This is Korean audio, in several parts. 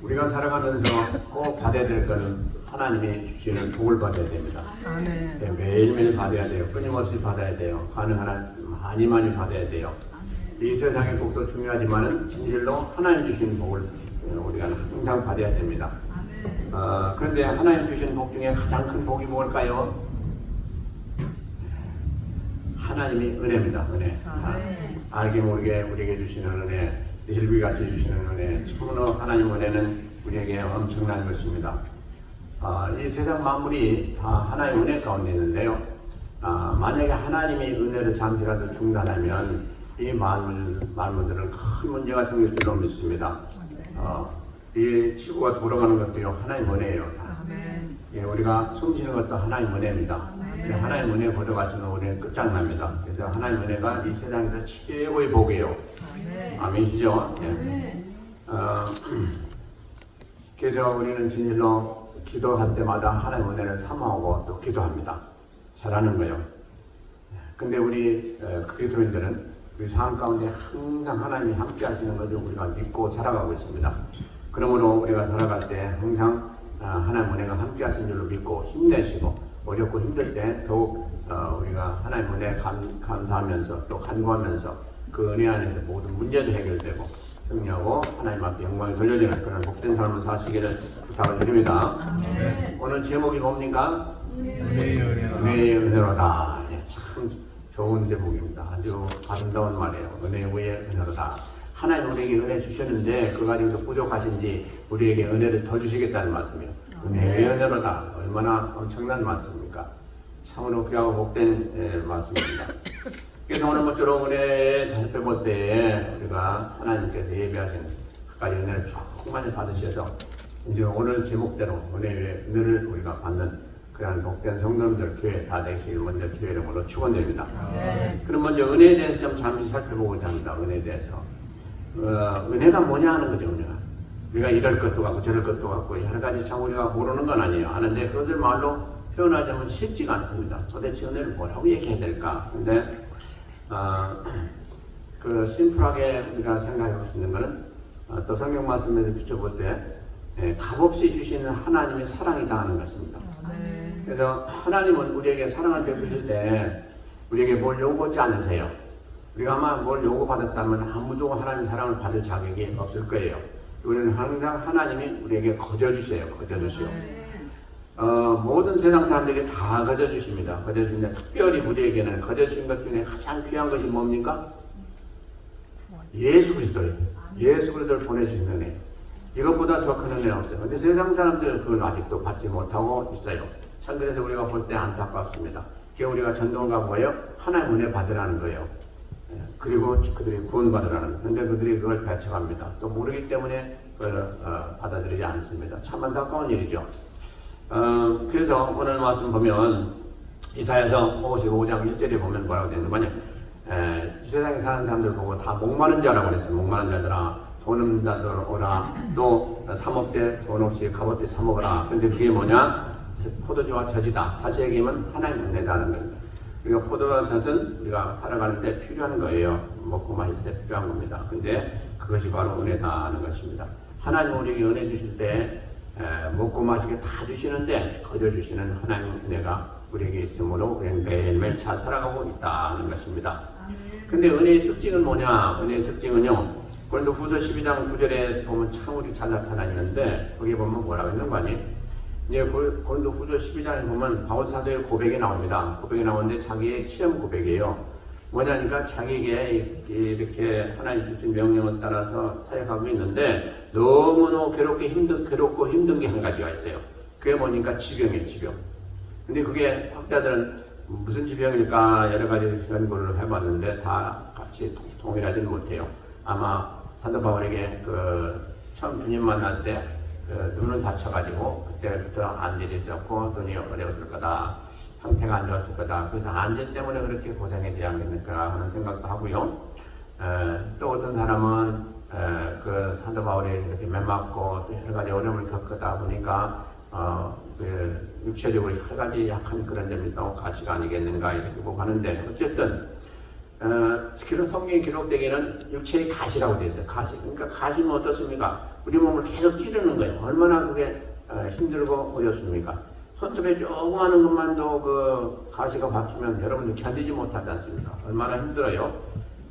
우리가 살아가면서 꼭 받아야 될 것은 하나님이 주시는 복을 받아야 됩니다. 네, 매일매일 받아야 돼요. 끊임없이 받아야 돼요. 가능한 한 많이 받아야 돼요. 이 세상의 복도 중요하지만은 진실로 하나님 주신 복을 우리가 항상 받아야 됩니다. 그런데 하나님 주신 복 중에 가장 큰 복이 뭘까요? 하나님이 은혜입니다. 은혜. 알게 모르게 우리에게 주시는 은혜, 일비같이 주시는 은혜, 참으로 하나님 은혜는 우리에게 엄청난 것입니다. 이 세상 만물이 다 하나님의 은혜 가운데 있는데요. 만약에 하나님이 은혜를 잠시라도 중단하면 이 만물들은 큰 문제가 생길 줄로 믿습니다. 이 지구가 돌아가는 것도요 하나님 은혜예요. 예, 우리가 숨쉬는 것도 하나님 은혜입니다. 하나님 은혜 거둬가시면 우리는 끝장납니다. 그래서 하나님 은혜가 이 세상에서 최고의 복이에요. 아멘이죠? 예. 그래서 우리는 진실로 기도할 때마다 하나님 은혜를 사모하고 또 기도합니다. 잘하는 거예요. 근데 우리 그리스도인들은 우리 삶 가운데 항상 하나님이 함께 하시는 것을 우리가 믿고 살아가고 있습니다. 그러므로 우리가 살아갈 때 항상 하나님 은혜가 함께 하신 줄로 믿고 힘내시고 어렵고 힘들 때 더욱 우리가 하나님 은혜에 감사하면서 또 간구하면서 그 은혜 안에서 모든 문제도 해결되고 승리하고 하나님 앞에 영광을 돌려드리는 그런 복된 삶을 사시기를 부탁을 드립니다. 오늘 제목이 뭡니까? 은혜의 은혜로다. 참 좋은 제목입니다. 아주 아름다운 말이에요. 은혜의 은혜로다. 하나님 우리에게 은혜 주셨는데 그거 가지고도 부족하신지 우리에게 은혜를 더 주시겠다는 말씀이에요. 은혜의 은혜로다. 얼마나 엄청난 말씀입니까? 참으로 귀하고 복된 말씀입니다. 그래서 오늘 모쪼록 은혜 살펴볼 때에 우리가 하나님께서 예비하신 각가지 은혜를 충만히 받으셔서 이제 오늘 제목대로 은혜를 우리가 받는 그런 복된 성도님들 교회 다 되시길 먼저 주의 이름으로 축원드립니다. 그럼 먼저 은혜에 대해서 좀 잠시 살펴보고자 합니다. 은혜에 대해서 은혜가 뭐냐 하는 거죠. 우리가 이럴 것도 같고 저럴 것도 같고 여러 가지 참 우리가 모르는 건 아니에요. 하는데 그것을 말로 표현하자면 쉽지가 않습니다. 도대체 은혜를 뭐라고 얘기해야 될까? 근데 그 심플하게 우리가 생각해 볼 수 있는 것은 또 성경 말씀에서 비춰볼 때 값없이 주시는 하나님의 사랑이다 하는 것입니다. 그래서 하나님은 우리에게 사랑을 베푸실 때 우리에게 뭘 요구하지 않으세요. 우리가 아마 뭘 요구받았다면 아무도 하나님의 사랑을 받을 자격이 없을 거예요. 우리는 항상 하나님이 우리에게 거저주세요. 모든 세상 사람들에게 다 거저주십니다. 거저주는데 특별히 우리에게는 거저주신 것 중에 가장 귀한 것이 뭡니까? 예수 그리스도예요. 예수 그리스도를 보내주신 은혜. 이것보다 더 큰 은혜는 없어요. 근데 세상 사람들은 그걸 아직도 받지 못하고 있어요. 참 그래서 우리가 볼 때 안타깝습니다. 그게 우리가 전도가 뭐예요? 하나님 은혜 받으라는 거예요. 그리고 그들이 구원받으라는. 근데 그들이 그걸 배척합니다. 또 모르기 때문에 그걸 받아들이지 않습니다. 참 안타까운 일이죠. 그래서 오늘 말씀 보면 이사야서 55장 1절에 보면 뭐라고 되는 거냐? 이 세상에 사는 사람들 보고 다 목마른 자라고 그랬어요. 목마른 자들아 돈 없는 자들 오라. 또 사먹되 돈 없이 값없이 사먹으라. 근데 그게 뭐냐? 포도주와 젖이다. 다시 얘기하면 하나님 은혜다는 겁니다. 우리가 포도와 젖은 우리가 살아가는데 필요한 거예요. 먹고 마실 때 필요한 겁니다. 근데 그것이 바로 은혜다 하는 것입니다. 하나님 우리에게 은혜 주실 때 먹고 마시게 다 주시는데 거저 주시는 하나님 은혜가 우리에게 있으므로 우리는 매일매일 잘 살아가고 있다는 것입니다. 근데 은혜의 특징은 뭐냐? 은혜의 특징은요. 고린도후서 12장 9절에 보면 참 우리 잘 나타나는데 거기 보면 뭐라고 있는 거 아니에요? 이제 고린도후서 12장에 보면 바울 사도의 고백이 나옵니다. 고백이 나오는데 자기의 체험 고백이에요. 뭐냐니까 자기에게 이렇게 하나님 주신 명령을 따라서 사역하고 있는데 너무너무 괴롭고 힘든 게 한 가지가 있어요. 그게 뭐니까 지병이에요, 지병. 근데 그게 학자들은 무슨 지병일까 여러 가지 연구를 해봤는데 다 같이 동일하지는 못해요. 아마 사도 바울에게 처음 주님 만날 때 눈을 다쳐가지고 그때부터 안질이 있었고 눈이 어려웠을 거다. 상태가 안 좋았을 거다. 그래서 안질 때문에 그렇게 고생이 되지 않겠는가 하는 생각도 하고요. 또 어떤 사람은 그 사도 바울이 이렇게 매맞고 또 여러 가지 어려움을 겪다 보니까 육체적으로 여러 가지 약한 그런 점이 또 가시가 아니겠는가 이렇게 보고 하는데 어쨌든 특히 성경에 기록되기는 육체의 가시라고 되어 있어요. 가시. 그러니까 가시는 어떻습니까? 우리 몸을 계속 찌르는 거예요. 얼마나 그게 힘들고 어렵습니까? 손톱에 조그마한 것만도 그 가시가 박히면 여러분들 견디지 못하지 않습니까? 얼마나 힘들어요.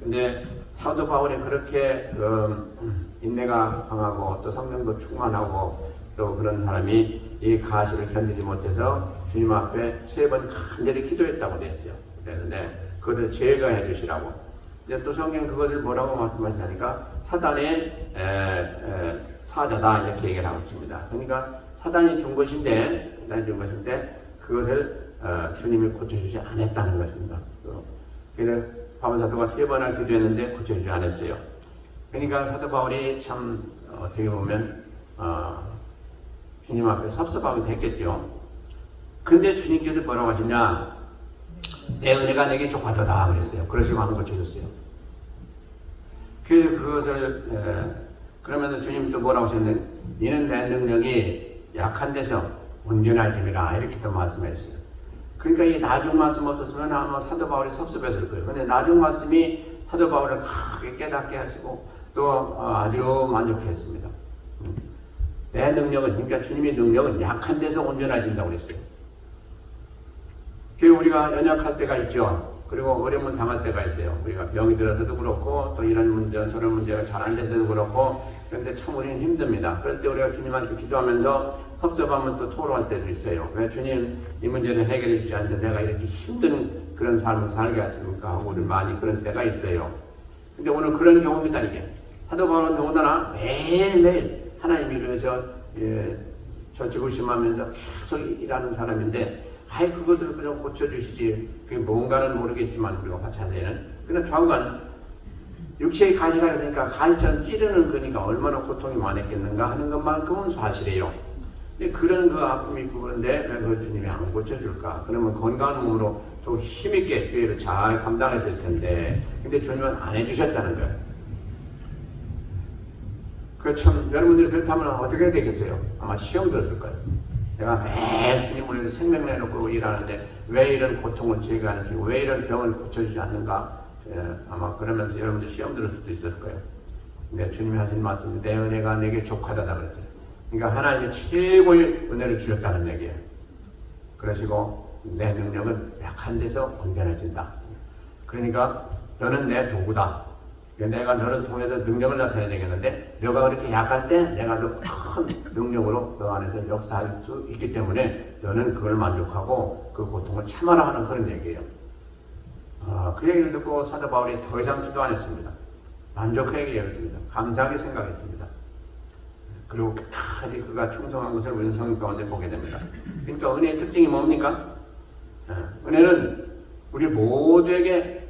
근데 사도 바울이 그렇게 인내가 강하고 또 성령도 충만하고 또 그런 사람이 이 가시를 견디지 못해서 주님 앞에 3번 간절히 기도했다고 되어 있어요. 그랬는데 그것을 제거해 주시라고. 이제 또 성경 그것을 뭐라고 말씀하시냐니까 사단의 사자다 이렇게 얘기를 하고 있습니다. 그러니까 사단이 준 것인데 그것을 주님이 고쳐주지 않았다는 것입니다. 그래서 바울 사도가 3번을 기도했는데 고쳐주지 않았어요. 그러니까 사도 바울이 참 어떻게 보면 주님 앞에 섭섭하게 됐겠죠. 그런데 주님께서 뭐라고 하시냐? 내 은혜가 내게 족하도다 그랬어요. 그러시고 안 고쳐줬어요. 그래서 그것을 그러면 주님 또 뭐라고 하셨는데 이는 내 능력이 약한 데서 온전해짐이라 이렇게 또 말씀하셨어요. 그러니까 이 나중 말씀 없었으면 아마 사도 바울이 섭섭했을 거예요. 그런데 나중 말씀이 사도 바울을 크게 깨닫게 하시고 또 아주 만족했습니다. 내 능력은 그러니까 주님의 능력은 약한 데서 온전해진다고 그랬어요. 그 우리가 연약할 때가 있죠. 그리고 어려움을 당할 때가 있어요. 우리가 병이 들어서도 그렇고 또 이런 문제 저런 문제가 잘 안 돼서도 그렇고 그런데 참 우리는 힘듭니다. 그럴 때 우리가 주님한테 기도하면서 섭섭하면 또 토로할 때도 있어요. 왜 주님 이 문제를 해결해 주지 않는데 내가 이렇게 힘든 그런 삶을 살게 하십니까? 하고 우리 많이 그런 때가 있어요. 근데 오늘 그런 경험이다 이게. 사도 바울은 더군다나 매일매일 하나님을 위해서 저지구심하면서 계속 일하는 사람인데 아예 그것을 그냥 고쳐주시지. 그게 뭔가는 모르겠지만 우리가 화차세는 그냥 좌우간 육체의 가시라 했으니까 가시처럼 찌르는 거니까 얼마나 고통이 많았겠는가 하는 것만큼은 사실이에요. 근데 그런 그 아픔이 있고 그런데 왜 그 주님이 안 고쳐줄까? 그러면 건강한 몸으로 또 힘있게 교회를 잘 감당했을 텐데 근데 주님은 안 해주셨다는 거예요. 그 참 여러분들이 그렇다면 어떻게 되겠어요? 아마 시험 들었을 거예요. 내가 매일 주님을 위해서 생명 내놓고 일하는데 왜 이런 고통을 제거하는지 왜 이런 병을 고쳐주지 않는가 아마 그러면서 여러분들 시험 들을 수도 있었을 거예요. 근데 주님이 하신 말씀이 내 은혜가 내게 족하다다 그랬어요. 그러니까 하나님이 최고의 은혜를 주셨다는 얘기예요. 그러시고 내 능력은 약한 데서 온전해진다. 그러니까 너는 내 도구다. 내가 너를 통해서 능력을 나타내야 되겠는데 너가 그렇게 약할 때 내가 더 큰 능력으로 너 안에서 역사할 수 있기 때문에 너는 그걸 만족하고 그 고통을 참아라 하는 그런 얘기예요. 그 얘기를 듣고 사도 바울이 더 이상 기도 안 했습니다. 만족하게 얘기했습니다. 감사하게 생각했습니다. 그리고 끝까지 그가 충성한 것을 우리는 성경 가운데 보게 됩니다. 그러니까 은혜의 특징이 뭡니까? 은혜는 우리 모두에게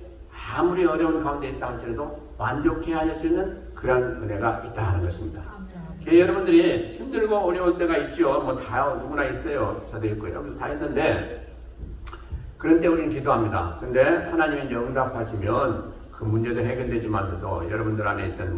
아무리 어려운 가운데 있다 할지라도 만족해 하실 수 있는 그런 은혜가 있다 하는 것입니다. 여러분들이 힘들고 어려울 때가 있죠. 뭐 다 누구나 있어요. 저도 있고 여러분도 다 있는데 그런 때 우리는 기도합니다. 근데 하나님이 이제 응답하시면 그 문제도 해결되지만서도 여러분들 안에 있던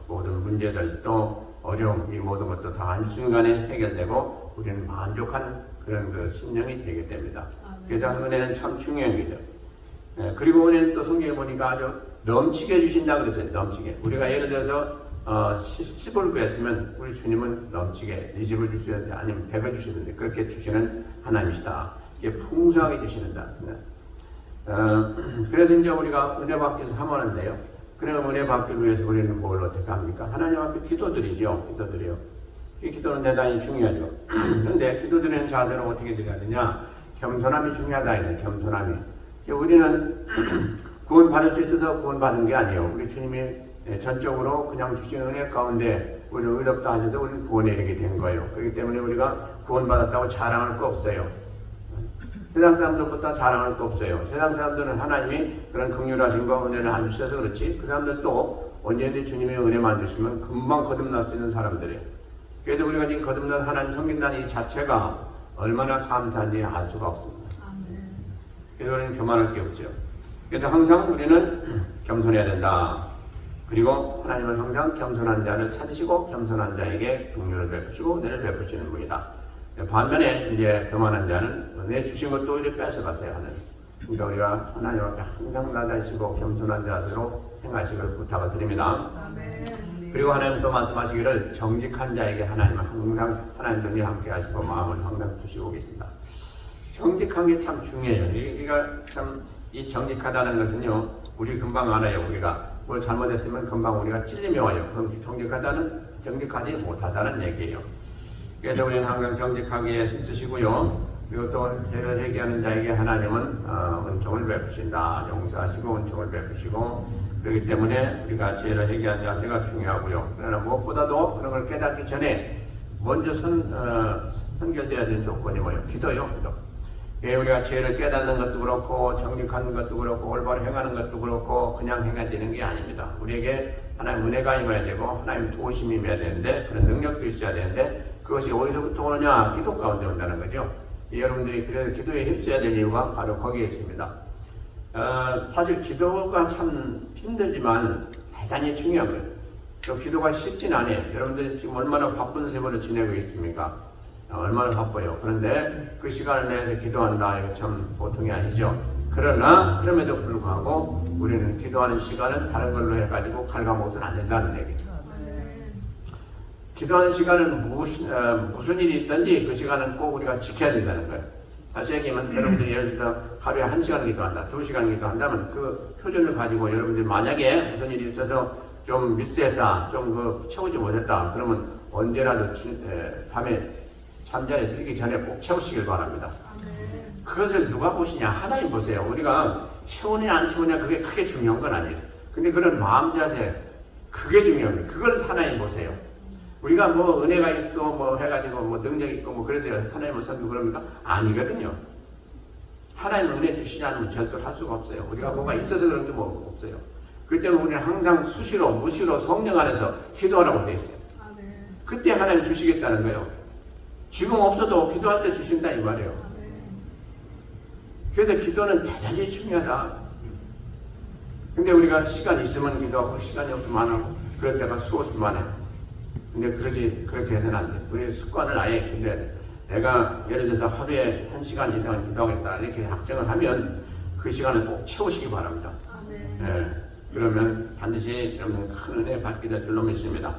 모든 문제들 또 어려움 이 모든 것도 다 한순간에 해결되고 우리는 만족한 그런 그 심령이 되게 됩니다. 그래서 은혜는 참 중요한 거죠. 그리고 은혜는 또 성경에 보니까 아주 넘치게 주신다 그랬어요. 넘치게. 우리가 예를 들어서 10을 구했으면 우리 주님은 넘치게 20을 주시든지 아니면 100을 주시든지 그렇게 주시는 하나님이시다. 이게 풍성하게 주시는다. 그래서 이제 우리가 은혜 받기 위해서 사모하는데요. 그러면 은혜 받기 위해서 우리는 뭘 어떻게 합니까? 하나님 앞에 기도드리죠. 기도드려요. 이 기도는 대단히 중요하죠. 그런데 기도드리는 자세는 어떻게 드려야 되냐? 겸손함이 중요하다. 이거예요. 겸손함이. 우리는 구원 받을 수 있어서 구원 받은 게 아니에요. 우리 주님이 전적으로 그냥 주신 은혜 가운데 우리를 의롭다 하셔서 우리는 구원에 이르게 된 거예요. 그렇기 때문에 우리가 구원 받았다고 자랑할 거 없어요. 세상 사람들보다 자랑할 거 없어요. 세상 사람들은 하나님이 그런 긍휼하신 거 은혜를 안 주셔서 그렇지 그 사람들도 언제든지 주님의 은혜만 주시면 금방 거듭날 수 있는 사람들이에요. 그래서 우리가 지금 거듭난 하나님 섬긴다는 이 자체가 얼마나 감사한지 알 수가 없습니다. 그래서 우리는 교만할 게 없죠. 그래서 항상 우리는 겸손해야 된다. 그리고 하나님은 항상 겸손한 자를 찾으시고 겸손한 자에게 긍휼을 베푸시고 은혜를 베푸시는 분이다. 반면에 이제 교만한 자는 은혜 주신 것도 오히려 뺏어가세요 하는 그러니까 우리가 하나님 앞에 항상 낮아지시고 겸손한 자세로 행하시길 부탁을 드립니다. 아멘. 그리고 하나님 또 말씀하시기를 정직한 자에게 하나님은 항상 하나님들이 함께 하시고 마음을 항상 두시고 계신다. 정직한 게 참 중요해요. 우리가 참 이 정직하다는 것은요, 우리 금방 알아요. 우리가 뭘 잘못했으면 금방 우리가 찔림이 와요. 그럼 정직하지 못하다는 얘기예요. 그래서 우리는 항상 정직하게 힘쓰시고요. 그리고 또 죄를 회개하는 자에게 하나님은 은총을 베푸신다. 용서하시고 은총을 베푸시고, 그렇기 때문에 우리가 죄를 회개하는 자세가 중요하고요. 그러나 무엇보다도 그런 걸 깨닫기 전에 먼저 선결돼야 되는 조건이 뭐예요? 기도요. 기도. 우리가 죄를 깨닫는 것도 그렇고 정직하는 것도 그렇고 올바로 행하는 것도 그렇고 그냥 행해지는 게 아닙니다. 우리에게 하나님 은혜가 임해야 되고 하나님 도우심이 임해야 되는데 그런 능력도 있어야 되는데 그것이 어디서부터 오느냐? 기도 가운데 온다는 거죠. 여러분들이 그래서 기도에 힘써야 될 이유가 바로 거기에 있습니다. 사실 기도가 참 힘들지만 대단히 중요한 거예요. 또 기도가 쉽진 않아요. 여러분들이 지금 얼마나 바쁜 세월을 지내고 있습니까? 얼마나 바빠요. 그런데 그 시간을 내서 기도한다. 이거 참 보통이 아니죠. 그러나 그럼에도 불구하고 우리는 기도하는 시간은 다른 걸로 해가지고 갉아먹어서는 안 된다는 얘기죠. 기도하는 시간은 무슨 일이 있든지 그 시간은 꼭 우리가 지켜야 된다는 거예요. 다시 얘기하면 여러분들이 예를 들어 하루에 1시간 기도한다, 2시간 기도한다면 그 표준을 가지고 여러분들이 만약에 무슨 일이 있어서 좀 미스했다, 좀 채우지 못했다, 그러면 언제라도 밤에 잠자리에 들기 전에 꼭 채우시길 바랍니다. 그것을 누가 보시냐? 하나님 보세요. 우리가 채우냐 안 채우냐 그게 크게 중요한 건 아니에요. 근데 그런 마음 자세, 그게 중요합니다. 그걸 하나님 보세요. 우리가 뭐 은혜가 있어 뭐 해가지고 뭐 능력 있고 뭐 그래서 하나님을 섬기고 그럽니까? 아니거든요. 하나님 은혜 주시지 않으면 절대로 할 수가 없어요. 우리가 뭐가 있어서 그런 게 뭐 없어요. 그렇기 때문에 우리는 항상 수시로 무시로 성령 안에서 기도하라고 되어 있어요. 그때 하나님 주시겠다는 거예요. 지금 없어도 기도할 때 주신다 이 말이에요. 그래서 기도는 대단히 중요하다. 근데 우리가 시간 있으면 기도하고 시간이 없으면 안 하고 그럴 때가 수없이 많아요. 근데 그렇게 해서는 안 돼. 우리 습관을 아예 길러야 돼. 내가 예를 들어서 하루에 1시간 이상을 기도하겠다 이렇게 작정을 하면 그 시간을 꼭 채우시기 바랍니다. 예, 그러면 반드시 여러분 큰 은혜 받게 될 줄로 믿습니다.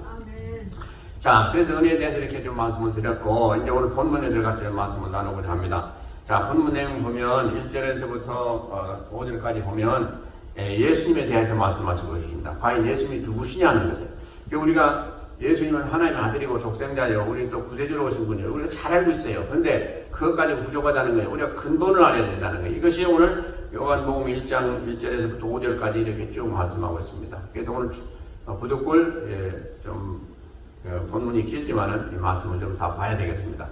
자, 그래서 은혜에 대해서 이렇게 좀 말씀을 드렸고 이제 오늘 본문에 들어가서 말씀을 나누고자 합니다. 자, 본문 내용 보면 1절에서부터 5절까지 보면 예수님에 대해서 말씀하시고 계십니다. 과연 예수님이 누구시냐 하는 것을. 우리가 예수님은 하나님의 아들이고 독생자예요. 우리 또 구세주로 오신 분이에요. 우리가 잘 알고 있어요. 그런데 그것까지 부족하다는 거예요. 우리가 근본을 알아야 된다는 거예요. 이것이 오늘 요한복음 1장 1절에서부터 5절까지 이렇게 쭉 말씀하고 있습니다. 그래서 오늘 부득불 좀 본문이 길지만은 이 말씀을 좀 다 봐야 되겠습니다.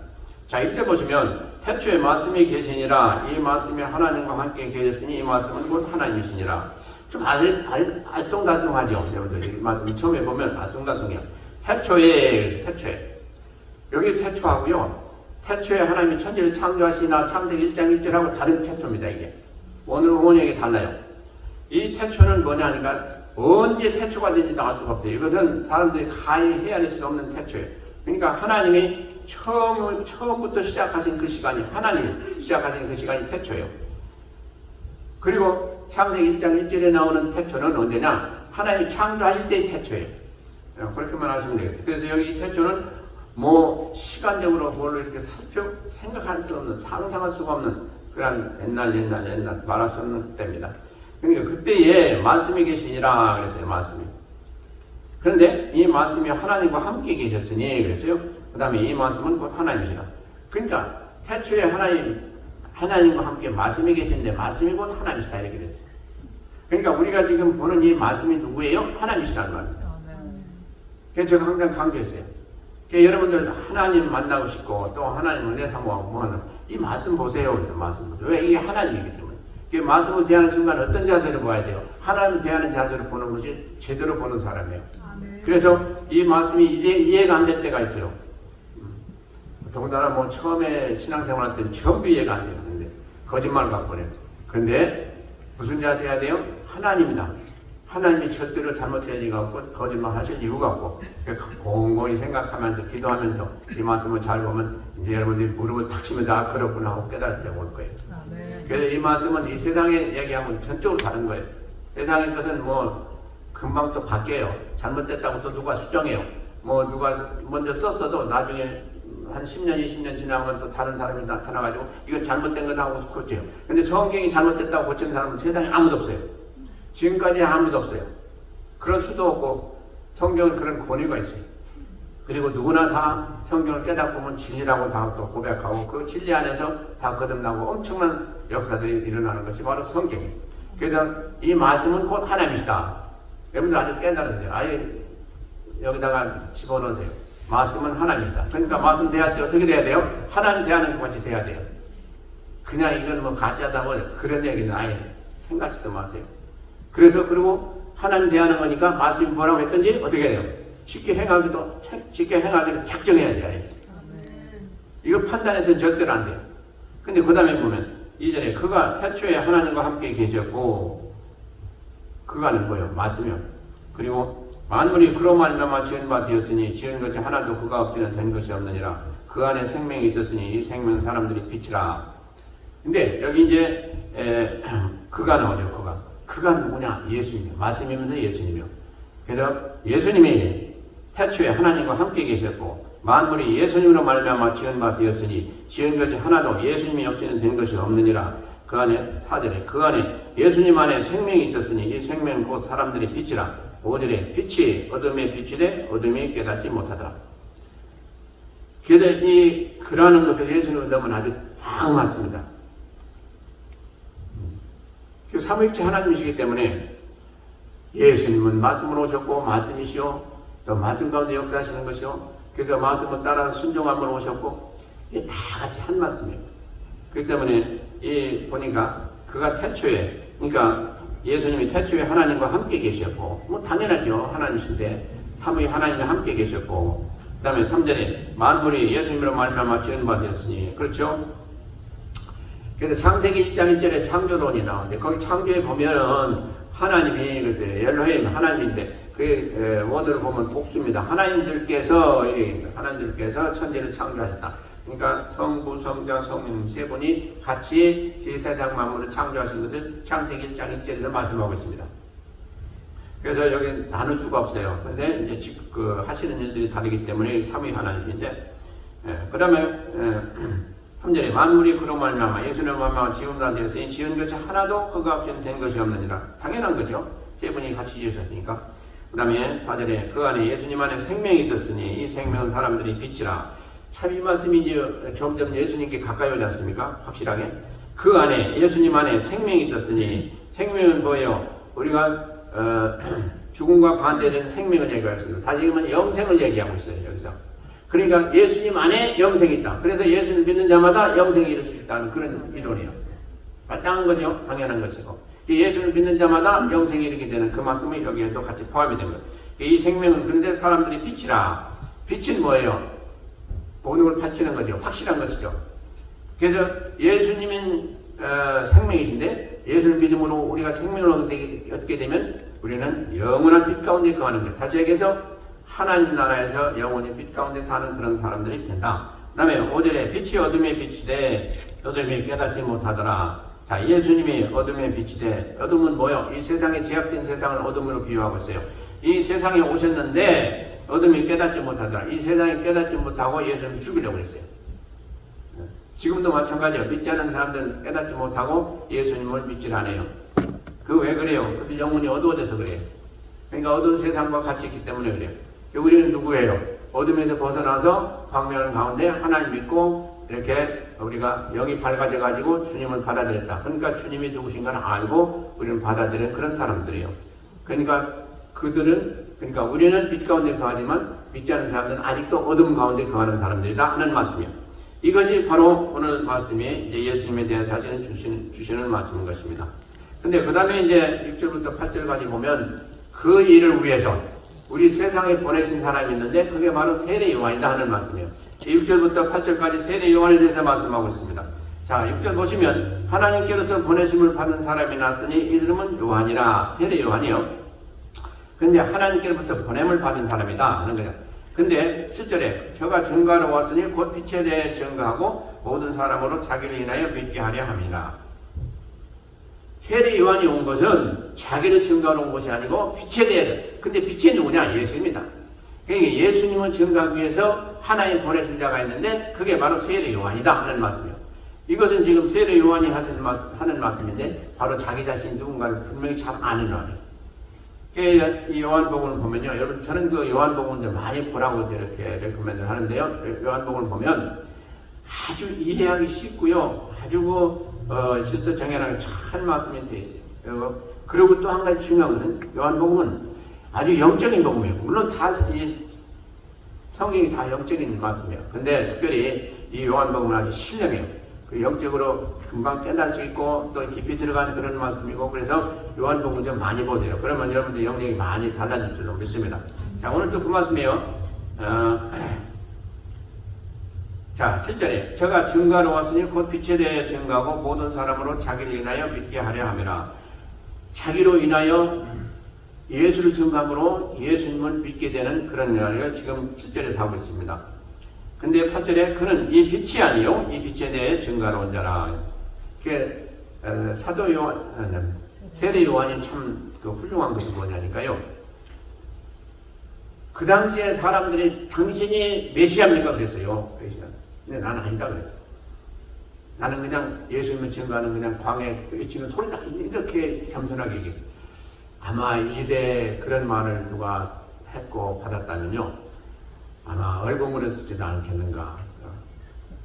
자, 1절 보시면 태초에 말씀이 계시니라 이 말씀이 하나님과 함께 계셨으니 이 말씀은 곧 하나님이시니라. 좀 알쏭달쏭하죠. 여러분들 이 말씀 처음에 보면 알쏭달쏭해요. 태초에 여기 태초하고요. 태초에 하나님이 천지를 창조하시나 창세기 1장 1절하고 다른 태초입니다. 이게 오늘 원형이 달라요. 이 태초는 뭐냐 하니까 언제 태초가 된지 나올 수가 없어요. 이것은 사람들이 가히 헤아릴 수 없는 태초예요. 그러니까 하나님이 처음부터 시작하신 그 시간이 하나님이 시작하신 그 시간이 태초예요. 그리고 창세기 1장 1절에 나오는 태초는 언제냐? 하나님이 창조하실 때의 태초예요. 그렇게만 하시면 되겠어요. 그래서 여기 이 태초는 뭐 시간적으로 뭘로 이렇게 생각할 수 없는, 상상할 수가 없는 그런 옛날 말할 수 없는 때입니다. 그러니까 그때에 말씀이 계시니라 그랬어요. 말씀이. 그런데 이 말씀이 하나님과 함께 계셨으니 그랬어요. 그 다음에 이 말씀은 곧 하나님이시라. 그러니까 태초에 하나님과 함께 말씀이 계시는데 말씀이 곧 하나님이시다 이렇게 됐어요. 그러니까 우리가 지금 보는 이 말씀이 누구예요? 하나님이시라는 말입니다. 그래서 제가 항상 강조했어요. 그러니까 여러분들 하나님 만나고 싶고 또 하나님을 내 사모하고 뭐하는 이 말씀 보세요. 그래서 말씀 보세요. 왜? 이게 하나님이기 때문에. 그 말씀을 대하는 순간 어떤 자세로 봐야 돼요? 하나님을 대하는 자세로 보는 것이 제대로 보는 사람이에요. 그래서 이 말씀이 이해가 안 될 때가 있어요. 더군다나 뭐 처음에 신앙생활 때는 전부 이해가 안 되는데 거짓말 갖고 그래요. 그런데 무슨 자세 해야 돼요? 하나님이다. 하나님이 절대로 잘못될 리가 없고 거짓말 하실 이유가 없고 공공히 생각하면서 기도하면서 이 말씀을 잘 보면 이제 여러분들이 무릎을 탁 치면서 아 그렇구나 하고 깨달을 때가 올 거예요. 그래서 이 말씀은 이 세상의 얘기하면 전적으로 다른 거예요. 세상의 것은 뭐 금방 또 바뀌어요. 잘못됐다고 또 누가 수정해요. 뭐 누가 먼저 썼어도 나중에 한 10년, 20년 지나면 또 다른 사람이 나타나가지고 이건 잘못된 거다 하고 고쳐요. 근데 성경이 잘못됐다고 고치는 사람은 세상에 아무도 없어요. 지금까지 아무도 없어요. 그럴 수도 없고 성경은 그런 권위가 있어요. 그리고 누구나 다 성경을 깨닫고 보면 진리라고 다 또 고백하고 그 진리 안에서 다 거듭나고 엄청난 역사들이 일어나는 것이 바로 성경이에요. 그래서 이 말씀은 곧 하나님이시다. 여러분들 아주 깨달으세요. 아예 여기다가 집어넣으세요. 말씀은 하나님이다. 그러니까 말씀 대할 때 어떻게 돼야 돼요? 하나님 대하는 것 같이 돼야 돼요. 그냥 이건 뭐 가짜다 뭐 그런 얘기는 아예 생각지도 마세요. 그래서 그리고 하나님 대하는 거니까 말씀이 뭐라고 했든지 어떻게 해야 돼요? 쉽게 행하기를 작정해야 돼요. 이거 판단해서는 절대로 안 돼요. 근데 그 다음에 보면 이전에 그가 태초에 하나님과 함께 계셨고 그가는 뭐예요? 맞으면 그리고 만물이 그로 말미암아 지은 바 되었으니 지은 것이 하나도 그가 없이는 된 것이 없느니라. 그 안에 생명이 있었으니 이 생명 사람들이 빛이라. 근데 여기 이제 그가 나오죠. 그가 누구냐? 예수님이요. 말씀이면서 예수님이요. 그래서 예수님이 태초에 하나님과 함께 계셨고 만물이 예수님으로 말미암아 지은 바 되었으니 지은 것이 하나도 예수님이 없이는 된 것이 없느니라. 그 안에 4절에 그 안에 예수님 안에 생명이 있었으니 이 생명은 곧 사람들이 빛이라. 5절에 빛이 어둠의 빛이 돼 어둠이 깨닫지 못하더라. 그래서 이 그라는 것을 예수님은 너무 아주 딱 맞습니다. 삼위일체 하나님이시기 때문에 예수님은 말씀으로 오셨고 말씀이시오. 또 말씀 가운데 역사하시는 것이요. 그래서 말씀을 따라 순종함으로 오셨고 이게 다 같이 한 말씀이에요. 그렇기 때문에 이 보니까 그가 태초에 그러니까 예수님이 태초에 하나님과 함께 계셨고 뭐 당연하죠. 하나님이신데 삼위 하나님과 함께 계셨고 그 다음에 3절에 만물이 예수님으로 말미암아 지은 바 되었으니 그렇죠. 그래서 창세기 1장 1절에 창조론이 나오는데 거기 창조에 보면은 하나님이 그래서 엘로힘 하나님인데 그 원어를 보면 복수입니다. 하나님들께서 천지를 창조하셨다. 그러니까 성부, 성자, 성령 세 분이 같이 세상 만물을 창조하신 것을 창세기 1장 1절에서 말씀하고 있습니다. 그래서 여기 나눌 수가 없어요. 근데 이제 그 하시는 일들이 다르기 때문에 삼위 하나님인데, 그 다음에 3절에 만물이 그로 말미암아 예수님으로 말미암아 지은 바 되었으니 지은 것이 하나도 그가 없이는 된 것이 없느니라. 당연한 거죠. 세 분이 같이 지으셨으니까. 그 다음에 4절에 그 안에 예수님 안에 생명이 있었으니 이 생명은 사람들이 빛이라. 참 이 말씀이 이제 점점 예수님께 가까이 오지 않습니까? 확실하게. 그 안에 예수님 안에 생명이 있었으니 생명은 뭐예요? 우리가 죽음과 반대되는 생명을 얘기하고 있습니다. 다시 말하면 영생을 얘기하고 있어요. 여기서. 그러니까 예수님 안에 영생이 있다. 그래서 예수를 믿는 자마다 영생이 이룰 수 있다는 그런 이론이에요. 마땅한 거죠. 당연한 것이고. 예수를 믿는 자마다 영생이 이르게 되는 그 말씀이 여기에도 같이 포함이 된 거예요. 이 생명은 그런데 사람들이 빛이라. 빛은 뭐예요? 모든 걸 밝히는 거죠. 확실한 것이죠. 그래서 예수님은 생명이신데 예수를 믿음으로 우리가 생명을 얻게 되면 우리는 영원한 빛 가운데 거하는 거예요. 다시 얘기해서 하나님 나라에서 영원히 빛 가운데 사는 그런 사람들이 된다. 그 다음에 5절에 빛이 어둠의 빛이 돼 어둠이 깨닫지 못하더라. 자, 예수님이 어둠의 빛이 돼. 어둠은 뭐요? 이 세상에 제약된 세상을 어둠으로 비유하고 있어요. 이 세상에 오셨는데 어둠이 깨닫지 못하더라. 이 세상에 깨닫지 못하고 예수님을 죽이려고 했어요. 지금도 마찬가지예요. 믿지 않는 사람들은 깨닫지 못하고 예수님을 믿질 않아요. 그 왜 그래요? 그들 영혼이 어두워져서 그래요. 그러니까 어두운 세상과 같이 있기 때문에 그래요. 우리는 누구예요? 어둠에서 벗어나서 광명 가운데 하나님 믿고 이렇게 우리가 영이 밝아져 가지고 주님을 받아들였다. 그러니까 주님이 누구신가를 알고 우리는 받아들이는 그런 사람들이에요. 그러니까 우리는 빛 가운데 거하지만 믿지 않는 사람들은 아직도 어둠 가운데 거하는 사람들이다 하는 말씀이에요. 이것이 바로 오늘 말씀이 이제 예수님에 대한 사실을 주시는 말씀인 것입니다. 근데 그 다음에 이제 6절부터 8절까지 보면 그 일을 위해서 우리 세상에 보내신 사람이 있는데 그게 바로 세례 요한이다 하는 말씀이에요. 6절부터 8절까지 세례 요한에 대해서 말씀하고 있습니다. 자, 6절 보시면 하나님께로서 보내심을 받은 사람이 났으니 이름은 요한이라. 세례 요한이요. 근데 하나님께로부터 보냄을 받은 사람이다 하는 거예요. 근데 7절에 저가 증거하러 왔으니 곧 빛에 대해 증거하고 모든 사람으로 자기를 인하여 믿게 하려 함이라. 세례 요한이 온 것은 자기를 증거하러 온 것이 아니고 빛에 대해. 근데 빛이 누구냐? 예수입니다. 그러니까 예수님을 증거하기 위해서 하나님 보내신 자가 있는데 그게 바로 세례 요한이다 하는 말씀이에요. 이것은 지금 세례 요한이 하는 말씀인데 바로 자기 자신이 누군가를 분명히 잘 아는 말이에요. 이 요한복음을 보면요. 여러분 저는 그 요한복음을 좀 많이 보라고 이렇게 레코멘드를 하는데요. 요한복음을 보면 아주 이해하기 쉽고요. 아주 질서 정연하게 잘 말씀이 되어 있어요. 그리고 또 한 가지 중요한 것은 요한복음은 아주 영적인 복음이에요. 물론 다 이 성경이 다 영적인 말씀이에요. 근데 특별히 이 요한복음은 아주 신령해요. 그 영적으로 금방 깨달을 수 있고 또 깊이 들어가는 그런 말씀이고 그래서 요한복음 좀 많이 보세요. 그러면 여러분들 영역이 많이 달라질 줄로 믿습니다. 자, 오늘 또 그 말씀이에요. 자, 7절에 저가 증거하러 왔으니 곧 빛에 대해 증거하고 모든 사람으로 자기를 인하여 믿게 하려 함이라. 자기로 인하여 예수를 증거함으로 예수님을 믿게 되는 그런 이야기를 지금 7절에서 하고 있습니다. 근데 8절에 그는 이 빛이 아니요 이 빛에 대해 증거하러 온 자라. 사도 요한, 세례 요한이 참 훌륭한 것이 뭐냐니까요. 그 당시에 사람들이 당신이 메시아입니까? 그랬어요. 근데 나는 아니다 그랬어. 나는 그냥 예수님을 증거하는 그냥 광야에 지금 소리가 이렇게 겸손하게 얘기했어. 아마 이 시대에 그런 말을 누가 했고 받았다면요. 아마 얼공을 했을지도 않겠는가.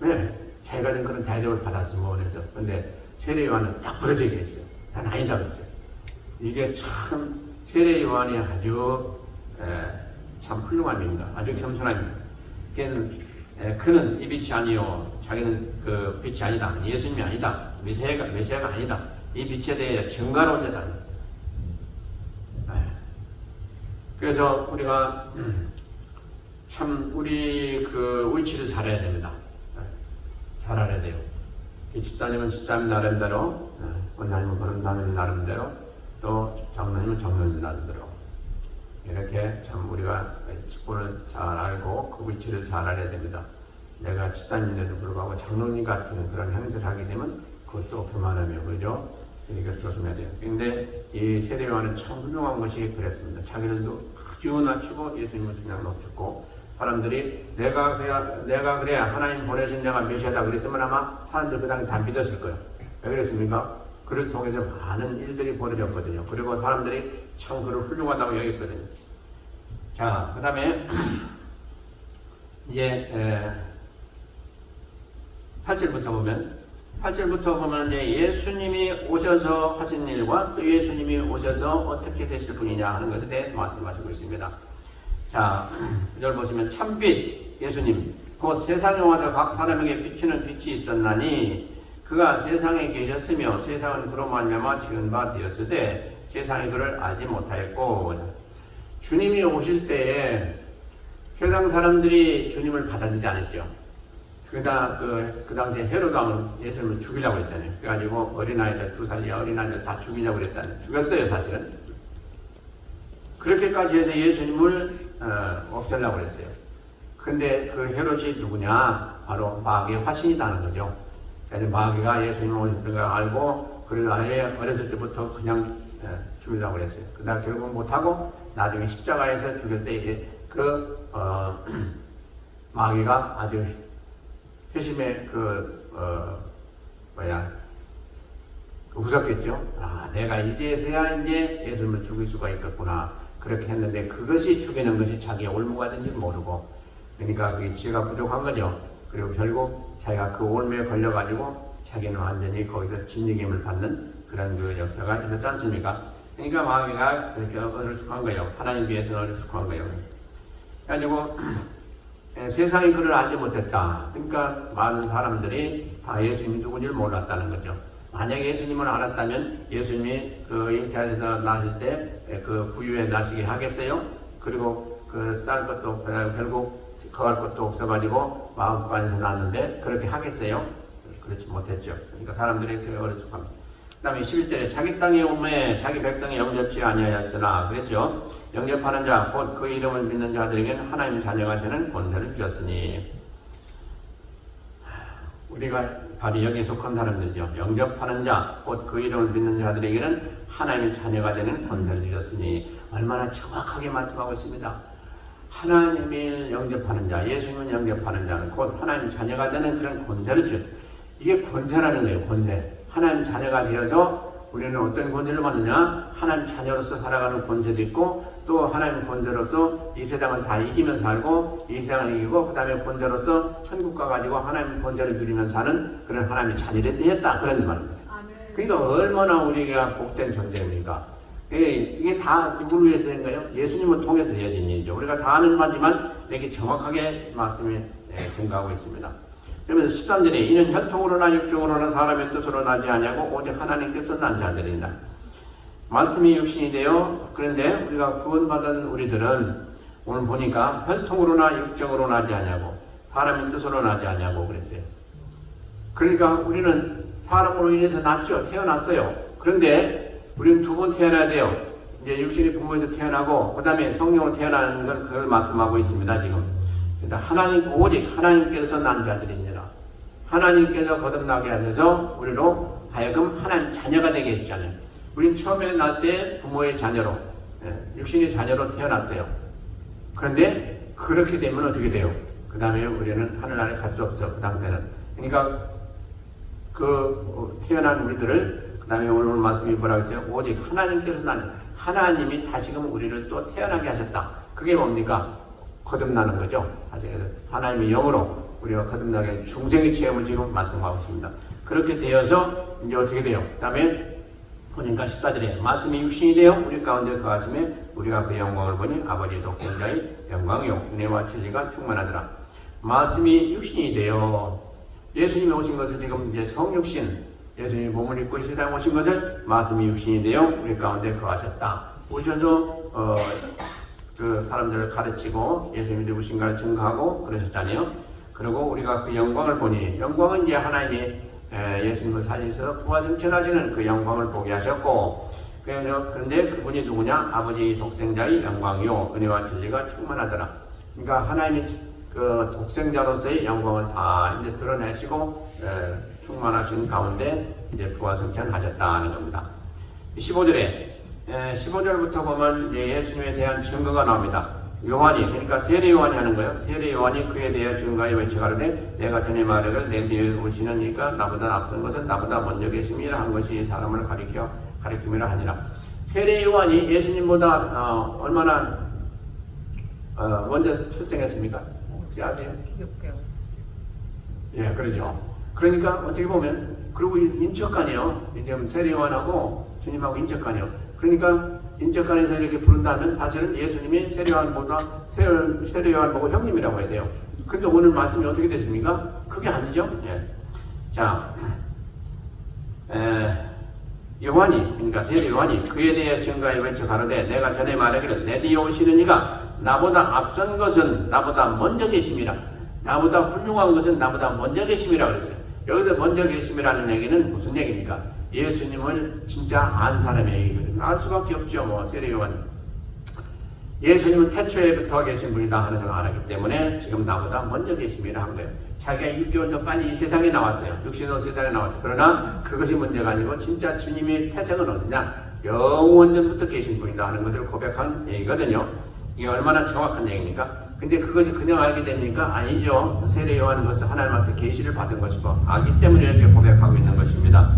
네, 자기가 좀 그런 대접을 받았으면 원해서. 근데 세례 요한은 딱 부러져 얘기했어요. 난 아니다 그랬어요. 이게 참 세례 요한이 아주 참 훌륭한 입니다. 아주 겸손합니다. 그는 이 빛이 아니요. 자기는 그 빛이 아니다. 예수님이 아니다. 메시아가 아니다. 이 빛에 대해 증거하러 온 자다. 그래서 우리가 참 우리 그 위치를 잘 해야 됩니다. 잘 알아야 돼요. 집사님은 집사님 나름대로, 원사님은 원사님 나름대로, 또 장로님은 장로님 나름대로. 이렇게 참 우리가 직분을 잘 알고 그 위치를 잘 알아야 됩니다. 내가 집사님인데도 불구하고 장로님 같은 그런 행세를 하게 되면 그것도 그만하며, 그죠? 이걸 조심해야 돼요. 근데 이 세례 요한은 참 훌륭한 것이 그랬습니다. 자기들도 아주 낮추고 예수님을 그냥 높였고, 사람들이 내가 그래야 하나님 보내신 자가 메시아다 그랬으면 아마 사람들 그 당시 다 믿었을 거예요. 왜 그랬습니까? 그를 통해서 많은 일들이 벌어졌거든요. 그리고 사람들이 참 그를 훌륭하다고 여겼거든요. 자, 그 다음에 이제 8절부터 보면 이제 예수님이 오셔서 하신 일과 또 예수님이 오셔서 어떻게 되실 분이냐 하는 것에 대해 말씀하시고 있습니다. 자, 이걸 보시면 참빛 예수님 곧 세상에 와서 각 사람에게 비추는 빛이 있었나니 그가 세상에 계셨으며 세상은 그로 말미암아 지은 바 되었으되 세상이 그를 알지 못하였고, 주님이 오실 때에 세상 사람들이 주님을 받아들이지 않았죠. 그 당시에 헤롯 왕은 예수님을 죽이려고 했잖아요. 그래가지고 어린아이들 2살이 어린아이들 다 죽이려고 그랬잖아요. 죽였어요, 사실은. 그렇게까지 해서 예수님을 없애려고 그랬어요. 근데 그 헤롯이 누구냐? 바로 마귀의 화신이라는 거죠. 그래서 마귀가 예수님을 오실 걸 알고 그를 아예 어렸을 때부터 그냥 죽이려고 그랬어요. 그다음 결국 못하고 나중에 십자가에서 죽일 때 이제 마귀가 아주 회심의 무섭겠죠. 아, 내가 이제서야 이제 예수님을 죽일 수가 있겠구나. 그렇게 했는데 그것이 죽이는 것이 자기의 올무가 된지 모르고, 그러니까 그게 지혜가 부족한 거죠. 그리고 결국 자기가 그 올무에 걸려가지고 자기는 완전히 거기서 진리김을 받는 그런 그 역사가 있었지 않습니까? 그러니까 마귀가 그렇게 어리숙한 거예요. 하나님 뒤에서는 어리숙한 거예요. 그래가지고 세상이 그를 알지 못했다. 그러니까 많은 사람들이 다 예수님이 누군지를 몰랐다는 거죠. 만약에 예수님을 알았다면 예수님이 그 잉태에서 나실 때 그 부유에 나시게 하겠어요? 그리고 그 쌀 것도 결국 거할 것도 없어가지고 마음간에서 났는데 그렇게 하겠어요? 그렇지 못했죠. 그러니까 사람들이 되게 어리숙합니다. 그 다음에 11절에 자기 땅에 오매 자기 백성이 영접치 아니하였으나 그랬죠. 영접하는 자 곧 그 이름을 믿는 자들에게는 하나님 자녀가 되는 권세를 주었으니, 우리가 바로 여기에 속한 사람들이죠. 영접하는 자, 곧 그 이름을 믿는 자들에게는 하나님의 자녀가 되는 권세를 주셨으니 얼마나 정확하게 말씀하고 있습니다. 하나님을 영접하는 자, 예수님을 영접하는 자는 곧 하나님 자녀가 되는 그런 권세를 준. 이게 권세라는 거예요. 권세. 하나님 자녀가 되어서 우리는 어떤 권세를 받느냐? 하나님 자녀로서 살아가는 권세도 있고 또 하나님 권세로서 이 세상을 다 이기면서 살고 이 세상을 이기고 그 다음에 권세로서 천국과 가지고 하나님 권세를 누리면서 사는 그런 하나님의 자녀를 되었다. 그런 말입니다. 그러니까 얼마나 우리가 복된 존재입니까? 이게 다 누구를 위해서 된 거예요? 예수님을 통해서 되어진 일이죠. 우리가 다 아는 바지만 이렇게 정확하게 말씀이 증가하고 있습니다. 그러면서 13절에 이는 혈통으로나 육종으로나 사람의 뜻으로 나지 아니하고 오직 하나님께서 난 자들이다. 말씀이 육신이 되어 그런데 우리가 구원받은 우리들은 오늘 보니까 혈통으로나 육정으로 나지 아니하고 사람의 뜻으로 나지 아니하고 그랬어요. 그러니까 우리는 사람으로 인해서 났죠. 태어났어요. 그런데 우리는 두 번 태어나야 돼요. 이제 육신이 부모에서 태어나고 그 다음에 성령으로 태어나는 건 그걸 말씀하고 있습니다. 지금. 그래서 오직 하나님께서 난 자들이니라. 하나님께서 거듭나게 하셔서 우리로 하여금 하나님 자녀가 되게 했잖아요. 우린 처음에 날 때 부모의 자녀로, 육신의 자녀로 태어났어요. 그런데 그렇게 되면 어떻게 돼요? 그 다음에 우리는 하늘나라에 갈 수 없어. 그 당시에는. 그러니까 태어난 우리들을 그 다음에 오늘 말씀이 뭐라고 했어요? 오직 하나님께서 난 하나님이 다시금 우리를 또 태어나게 하셨다. 그게 뭡니까? 거듭나는 거죠. 하나님의 영으로 우리가 거듭나게 중생의 체험을 지금 말씀하고 있습니다. 그렇게 되어서 이제 어떻게 돼요? 그 다음에 보니까 14절에 말씀이 육신이 되어 우리 가운데 거하심에 우리가 그 영광을 보니 아버지 독생자의 영광이요 은혜와 진리가 충만하더라. 말씀이 육신이 되어 예수님이 오신 것을 지금 이제 성육신 예수님이 몸을 입고 이 세상에 오신 것을 말씀이 육신이 되어 우리 가운데 거하셨다. 오셔서 그 사람들을 가르치고 예수님이 누구신가를 증거하고 그러셨잖아요. 그리고 우리가 그 영광을 보니 영광은 이제 하나님이 예수님을 살리셔서 부활승천하시는 그 영광을 보게 하셨고 그런데 그분이 누구냐? 아버지 독생자의 영광이요 은혜와 진리가 충만하더라. 그러니까 하나님이 그 독생자로서의 영광을 다 이제 드러내시고 충만하신 가운데 이제 부활승천하셨다는 겁니다. 15절부터 보면 이제 예수님에 대한 증거가 나옵니다. 요한이, 그러니까 세례 요한이 하는 거예요. 세례 요한이 그에 대해 증거하여 외쳐가로되 내가 전에 말하기를 내 뒤에 오시는 이가 나보다 앞선 것은 나보다 먼저 계심이라 한 것이 이 사람을 가리킴이라 하니라. 세례 요한이 예수님보다 얼마나 먼저 출생했습니까? 혹시 아세요? 6개월. 예, 그러죠. 그러니까 어떻게 보면 그리고 인척간이요. 지금 세례 요한하고 주님하고 인척간이요. 그러니까 인척간에서 이렇게 부른다면 사실은 예수님이 세례 요한 보고 형님이라고 해야 돼요. 그런데 오늘 말씀이 어떻게 됐습니까? 그게 아니죠. 예. 자, 요한이, 그러니까 세례 요한이 그에 대해 증거하여 외쳐 가로되 내가 전에 말하기를 내 뒤에 오시는 이가 나보다 앞선 것은 나보다 먼저 계심이라. 나보다 훌륭한 것은 나보다 먼저 계심이라 그랬어요. 여기서 먼저 계심이라는 얘기는 무슨 얘기입니까? 예수님을 진짜 안 사람의 얘기거든요. 알 수밖에 없죠. 뭐 세례 요한. 예수님은 태초에부터 계신 분이다 하는 걸 알았기 때문에 지금 나보다 먼저 계심이라 한 거예요. 자기가 6개월 전 빨리 이 세상에 나왔어요. 육신으로 세상에 나왔어요. 그러나 그것이 문제가 아니고 진짜 주님의 태생은 어디냐? 영원 전부터 계신 분이다 하는 것을 고백한 얘기거든요. 이게 얼마나 정확한 얘기입니까? 근데 그것이 그냥 알게 됩니까? 아니죠. 세례 요한은 벌써 하나님한테 계시를 받은 것이고 알기 때문에 이렇게 고백하고 있는 것입니다.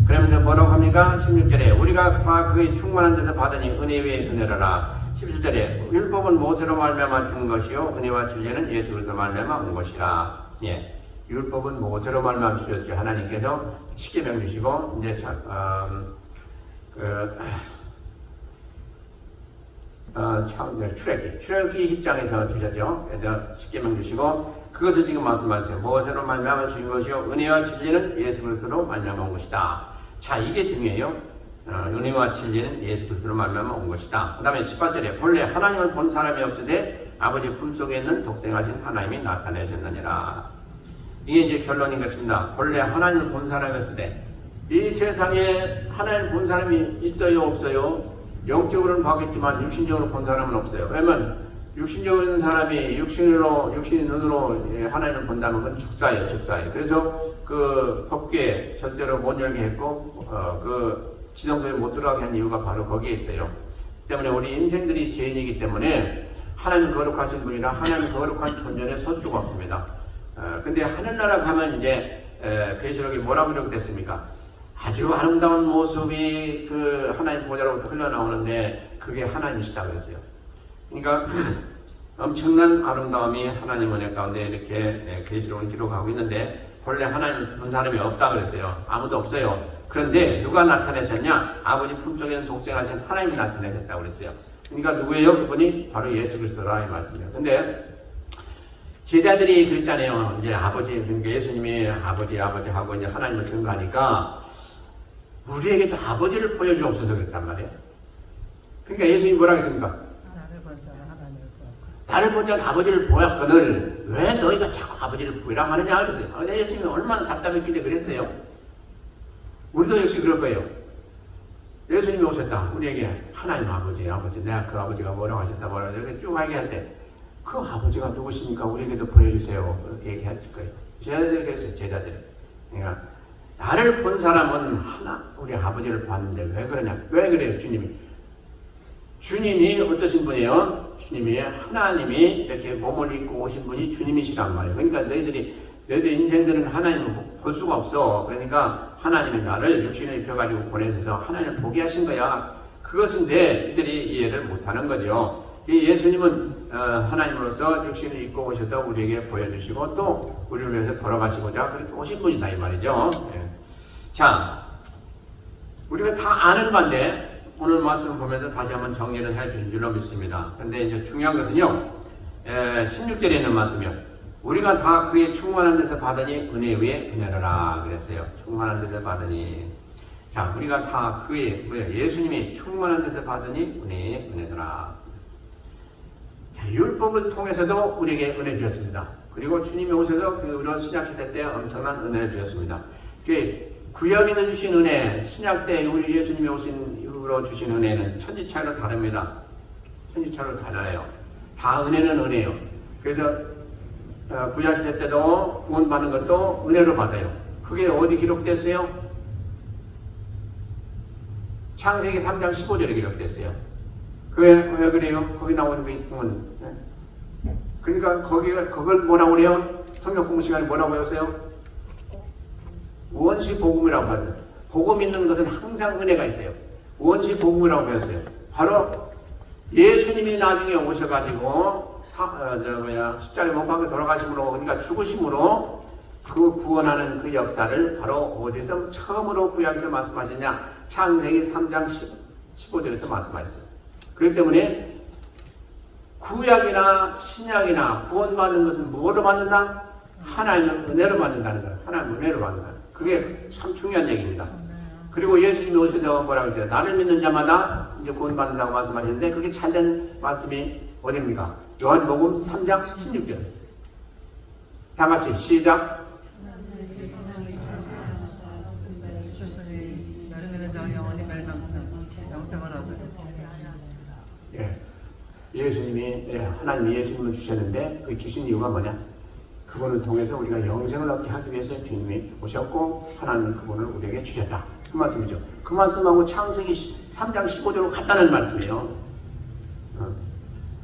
그러면 뭐라고 합니까? 16절에 우리가 다 그의 충만한 데서 받으니 은혜 위에 은혜로라. 17절에 율법은 모세로 말미암아 준 것이요 은혜와 진리는 예수 그리스도 말미암아 온 것이라. 예, 율법은 모세로 말미암아 주셨죠. 하나님께서 십계명 주시고 이제 출애굽기 20장에서 주셨죠. 십계명 주시고 그것을 지금 말씀하세요. 모세로 말미암아 주신 것이요 은혜와 진리는 예수 그리스도로 말미암아 온 것이다. 자, 이게 중요해요. 은혜와 진리는 예수 그리스도로 말미암아 온 것이다. 그 다음에 18절에 본래 하나님을 본 사람이 없으되 아버지 품속에 있는 독생하신 하나님이 나타내셨느니라. 이게 이제 결론인 것입니다. 본래 하나님을 본 사람이 없으되 이 세상에 하나님을 본 사람이 있어요 없어요? 영적으로는 봤겠지만 육신적으로 본 사람은 없어요. 왜냐면 육신적인 사람이 육신의 눈으로 하나님을 본다면 그건 축사예요, 축사예요. 그래서 그 법궤 절대로 못 열게 했고, 그 지성소에 못 들어가게 한 이유가 바로 거기에 있어요. 때문에 우리 인생들이 죄인이기 때문에 하나님 거룩하신 분이라 하나님 거룩한 존재에 설 수가 없습니다. 근데 하늘나라 가면 이제 계시록이 뭐라고 기록됐습니까? 아주 아름다운 모습이 그 하나님 보좌로부터 흘러나오는데 그게 하나님이시다 그랬어요. 그러니까 엄청난 아름다움이 하나님 은혜 가운데 이렇게 계시록을 기록하고 있는데 본래 하나님 본 사람이 없다 그랬어요. 아무도 없어요. 그런데 누가 나타내셨냐? 아버지 품속에는 독생하신 하나님이 나타내셨다고 그랬어요. 그러니까 누구예요? 그분이 바로 예수 그리스도라 이 말씀이에요. 근데 제자들이 그랬잖아요. 이제 아버지, 그러니까 예수님이 아버지 하고 이제 하나님을 증거하니까 우리에게도 아버지를 보여주옵소서 그랬단 말이에요. 그러니까 예수님이 뭐라고 했습니까? 나를 본 자는 아버지를 보았거늘 왜 너희가 자꾸 아버지를 보이라 하느냐 그랬어요. 예수님이 얼마나 답답했길래 그랬어요. 우리도 역시 그럴 거예요. 예수님이 오셨다. 우리에게 하나님 아버지, 내가 그 아버지가 뭐라고 하셨다, 뭐라고 이렇게 쭉 얘기할 때 그 아버지가 누구십니까? 우리에게도 보여주세요. 그렇게 얘기했을 거예요. 제자들이 그랬어요. 제자들이. 그러니까 나를 본 사람은 우리 아버지를 봤는데 왜 그러냐? 왜 그래요? 주님이 어떠신 분이에요? 주님이 하나님이 이렇게 몸을 입고 오신 분이 주님이시란 말이에요. 그러니까 너희들 인생들은 하나님을 볼 수가 없어. 그러니까 하나님이 나를 육신을 입혀가지고 보내셔서 하나님을 보게 하신 거야. 그것인데 이들이 이해를 못하는 거죠. 예수님은 하나님으로서 육신을 입고 오셔서 우리에게 보여주시고 또 우리를 위해서 돌아가시고자 그렇게 오신 분이다 이 말이죠. 자, 우리가 다 아는 건데 오늘 말씀을 보면서 다시 한번 정리를 해 주신 줄로 믿습니다. 그런데 이제 중요한 것은요, 16절에 있는 말씀이요. 우리가 다 그의 충만한 데서 받으니 은혜 위에 은혜로라 그랬어요. 충만한 데서 받으니. 자, 우리가 다 그의, 예수님이 충만한 데서 받으니 은혜 위에 은혜로라. 자, 율법을 통해서도 우리에게 은혜 주셨습니다. 그리고 주님이 오셔서 그 신약시대 때 엄청난 은혜를 주셨습니다. 구약에서 주신 은혜, 신약 때 우리 예수님이 오신 이후로 주신 은혜는 천지차이로 다릅니다. 천지차이로 달라요. 다 은혜는 은혜예요. 그래서 구약시대 때도 구원받는 것도 은혜로 받아요. 그게 어디 기록됐어요? 창세기 3장 15절에 기록됐어요. 왜 그래요? 거기 나오는 게 있구먼. 그러니까 그걸 뭐라고 그래요? 성경 공부 시간에 뭐라고 배웠어요? 원시 복음이라고 하죠. 복음 있는 것은 항상 은혜가 있어요. 원시 복음이라고 배웠어요. 바로 예수님이 나중에 오셔가지고 십자가에 못 박혀 돌아가심으로, 그러니까 죽으심으로 그 구원하는 그 역사를 바로 어디서 처음으로 구약에서 말씀하셨냐? 창세기 3장 15절에서 말씀하셨어요. 그렇기 때문에 구약이나 신약이나 구원받는 것은 무엇으로 받는다? 하나님의 은혜로 받는다는 거예요. 하나님의 은혜로 받는다. 그게 참 중요한 얘기입니다. 그리고 예수님이 오셔서 뭐라고 했어요? 나를 믿는 자마다 이제 구원받는다고 말씀하셨는데 그게 잘된 말씀이 어디입니까? 요한복음 3장 16절. 다 같이 시작. 예, 예수님이 하나님이 예수님을 주셨는데 그 주신 이유가 뭐냐? 그분을 통해서 우리가 영생을 얻게 하기 위해서 주님이 오셨고 하나님은 그분을 우리에게 주셨다. 그 말씀이죠. 그 말씀하고 창세기 3장 15절로 같다는 말씀이에요.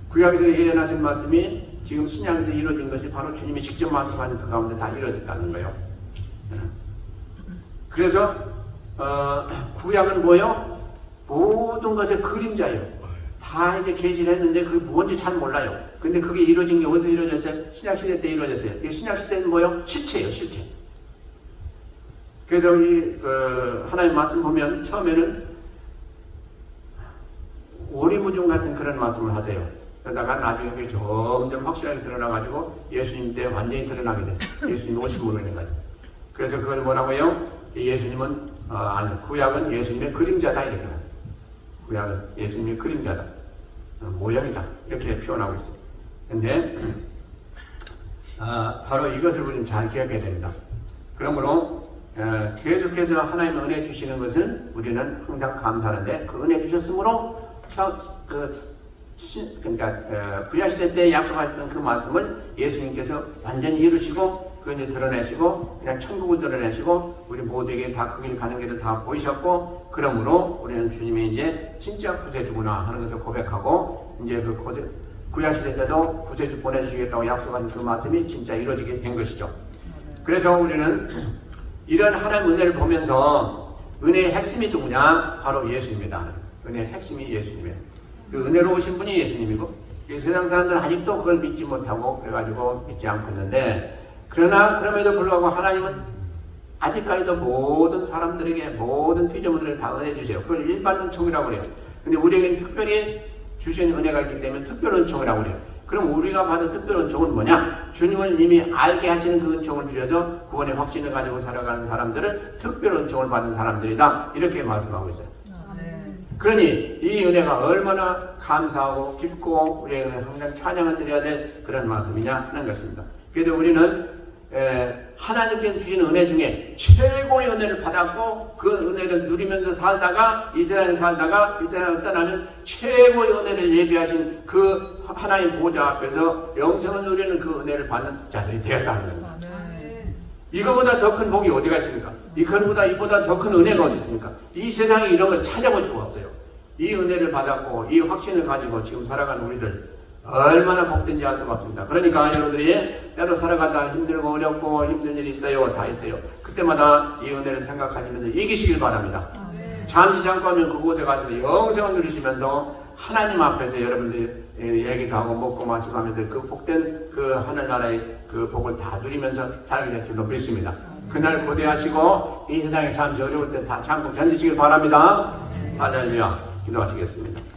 구약에서 예언하신 말씀이 지금 신약에서 이루어진 것이 바로 주님이 직접 말씀하신 그 가운데 다 이루어졌다는 거예요. 그래서 구약은 뭐예요? 모든 것의 그림자예요. 다 이제 계시를 했는데 그게 뭔지 잘 몰라요. 근데 그게 이루어진 게 어디서 이루어졌어요? 신약시대 때 이루어졌어요. 신약시대는 뭐예요? 실체예요, 실체. 그래서 하나님 말씀 보면 처음에는 오리무중 같은 그런 말씀을 하세요. 그러다가 나중에 그게 점점 확실하게 드러나가지고 예수님 때 완전히 드러나게 됐어요. 예수님 오신 분을 해가지고. 그래서 그걸 뭐라고 해요? 예수님은, 구약은 예수님의 그림자다, 이렇게. 구약은 예수님의 그림자다. 모형이다. 이렇게 표현하고 있어요. 근데, 바로 이것을 우리는 잘 기억해야 됩니다. 그러므로, 계속해서 하나님의 은혜 주시는 것은 우리는 항상 감사하는데, 그 은혜 주셨으므로, 그러니까 구약시대 때 약속하셨던 그 말씀을 예수님께서 완전히 이루시고 그 이제 드러내시고 그냥 천국을 드러내시고 우리 모두에게 다 그 길 가는 길을 다 보이셨고 그러므로 우리는 주님이 이제 진짜 구세주구나 하는 것을 고백하고 이제 그 구약시대 때도 구세주 보내주시겠다고 약속한 그 말씀이 진짜 이루어지게 된 것이죠. 그래서 우리는 이런 하나님 은혜를 보면서 은혜의 핵심이 누구냐? 바로 예수입니다. 은혜의 핵심이 예수님이에요. 그 은혜로우신 분이 예수님이고 세상 사람들은 아직도 그걸 믿지 못하고 그래가지고 믿지 않고 있는데 그러나 그럼에도 불구하고 하나님은 아직까지도 모든 사람들에게 모든 피조물들에게 다 은혜 주세요. 그걸 일반 은총이라고 그래요. 근데 우리에게는 특별히 주신 은혜가 있기 때문에 특별 은총이라고 그래요. 그럼 우리가 받은 특별 은총은 뭐냐? 주님을 이미 알게 하시는 그 은총을 주셔서 구원의 확신을 가지고 살아가는 사람들은 특별 은총을 받은 사람들이다. 이렇게 말씀하고 있어요. 그러니 이 은혜가 얼마나 감사하고 깊고 우리에게 항상 찬양을 드려야 될 그런 말씀이냐 하는 것입니다. 그래서 우리는 하나님께서 주신 은혜 중에 최고의 은혜를 받았고 그 은혜를 누리면서 살다가 이 세상에 살다가 이 세상을 떠나면 최고의 은혜를 예비하신 그 하나님 보좌 앞에서 영생을 누리는 그 은혜를 받는 자들이 되었다는 겁니다. 이거보다 더 큰 복이 어디가 있습니까? 이보다 더 큰 은혜가 어디 있습니까? 이 세상에 이런 걸 찾아볼 수가 없어요. 이 은혜를 받았고 이 확신을 가지고 지금 살아가는 우리들 얼마나 복된지 알 수가 없습니다. 그러니까 여러분들이 때로 살아가다 힘들고 어렵고 힘든 일이 있어요. 다 있어요. 그때마다 이 은혜를 생각하시면서 이기시길 바랍니다. 잠시 잠깐은 그곳에 가서 영생을 누리시면서 하나님 앞에서 여러분들이 얘기도 하고 먹고 마시고 하면서 그 복된 그 하늘나라의 그 복을 다 누리면서 살게 될 줄로 믿습니다. 그날 고대하시고 이 세상에 잠시 어려울 때 다 참고 견디시길 바랍니다. 할렐루야. 기도하시겠습니다.